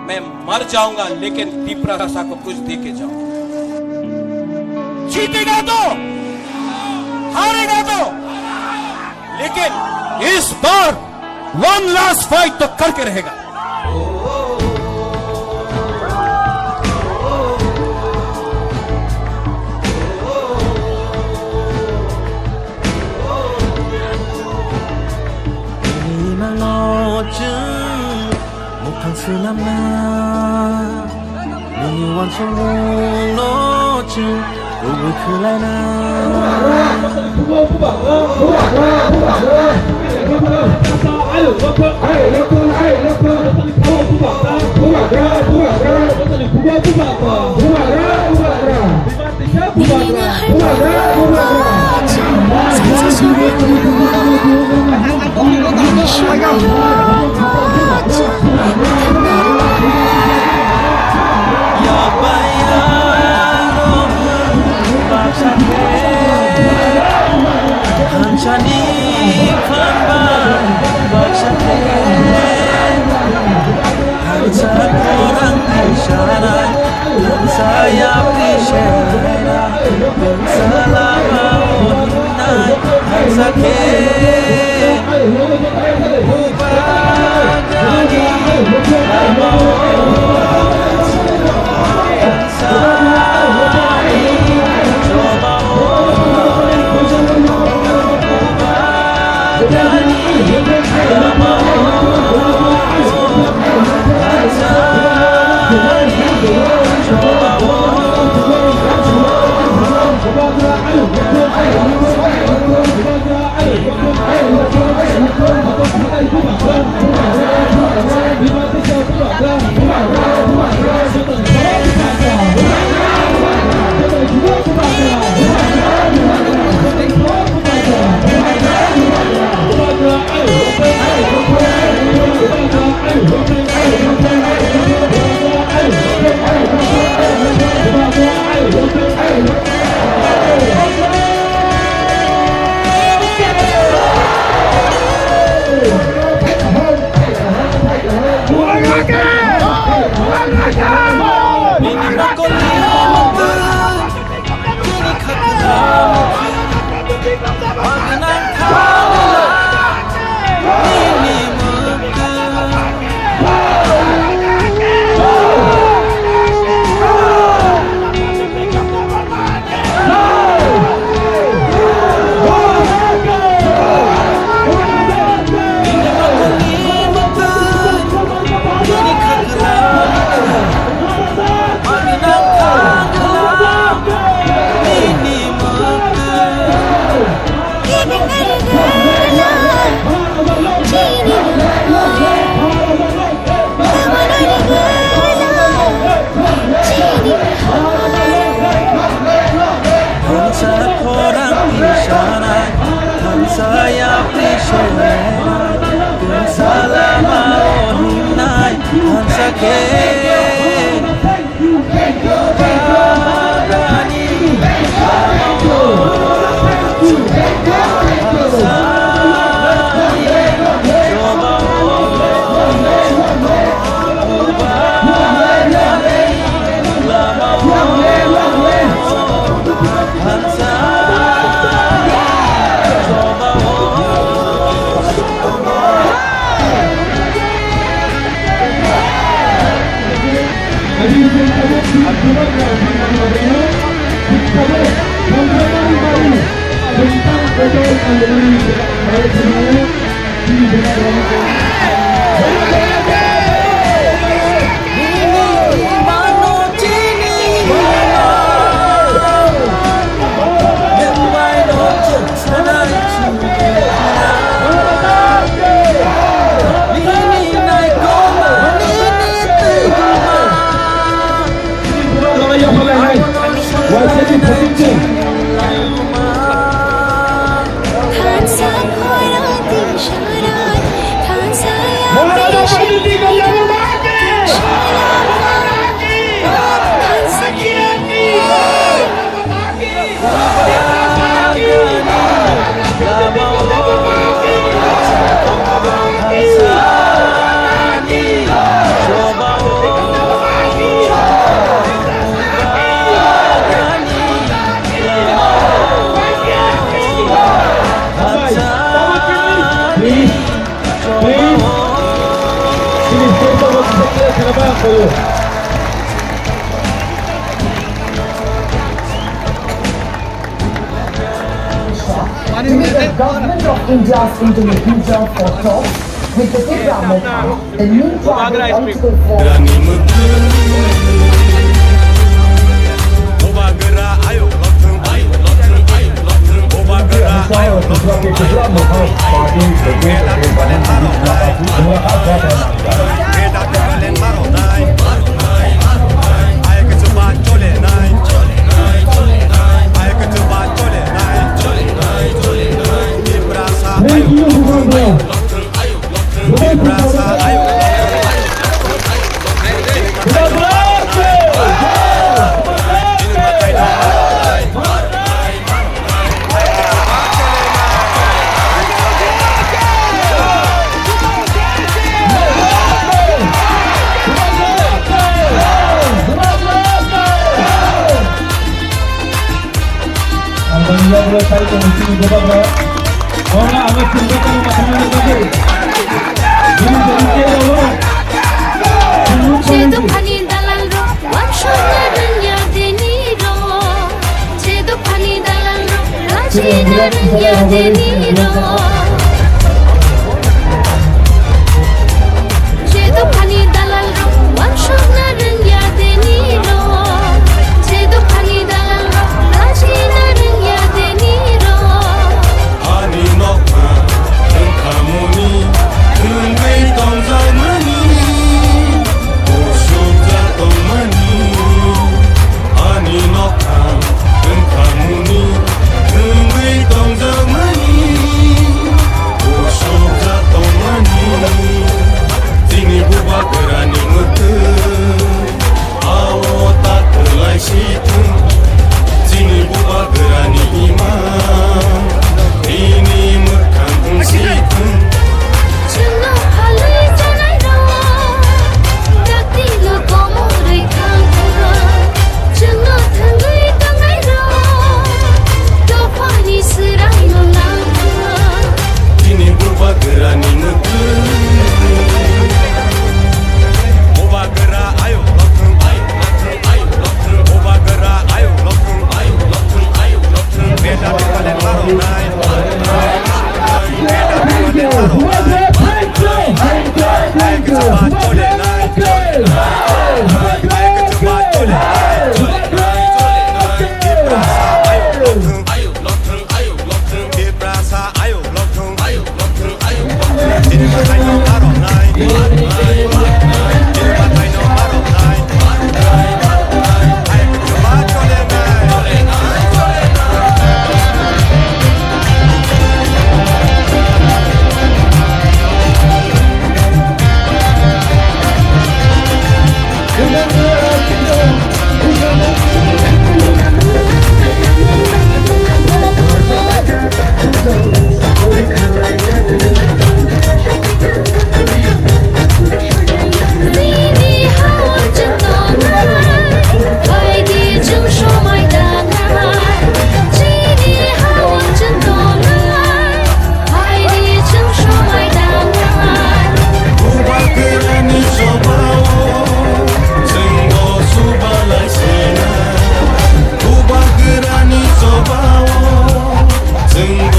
मैं मर जाऊंगा लेकिन पीपरासा को कुछ दे के जाऊंगा। जीतेगा तो, हारेगा तो, लेकिन इस बार वन लास्ट फाइट तो करके रहेगा। Selama Meniwan semua noce Uwe kelana play Calabar for you. To meet the government of India's interlocutor for talks with the Tikram the new travel article for Thank you, Bubagara. 제도 판이 달랄로 완성나는 야대니로 제도 판이 달랄로 라지나는 야대니로 제도 판이 달랄로 완성나는 야대니로 제도 판이 달랄로 라지나는 야대니로 아니 너가 가문이 눈의 동자문이 오숙자 동문이 아니 너가 가문이 눈의 동자문이 오숙자 동문이 tinggi buba gerani mutu awo tak kelai situ tinggi buba gerani iman ini merkandung situ 증거 팔리잖아요 닭띠로 고모를 강타 증거 등의 땅아이로 또 판이 쓰라이로 랑타 tinggi buba gerani mutu buba gera ayo lokung ayo lokung buba gera ayo lokung beda di kalen maro nai beda di kalen maro nai ay kecoba tole nai ay kecoba tole Ibrasa ayo lokung ini matai no maro nai ini matai no maro nai ay kecoba tole nai 니니 하원진 너날 와이디 증쇼 마이다날 지니 하원진 너날 와이디 증쇼 마이다날 buba gerani sobawo senggo subalai sina buba gerani sobawo senggo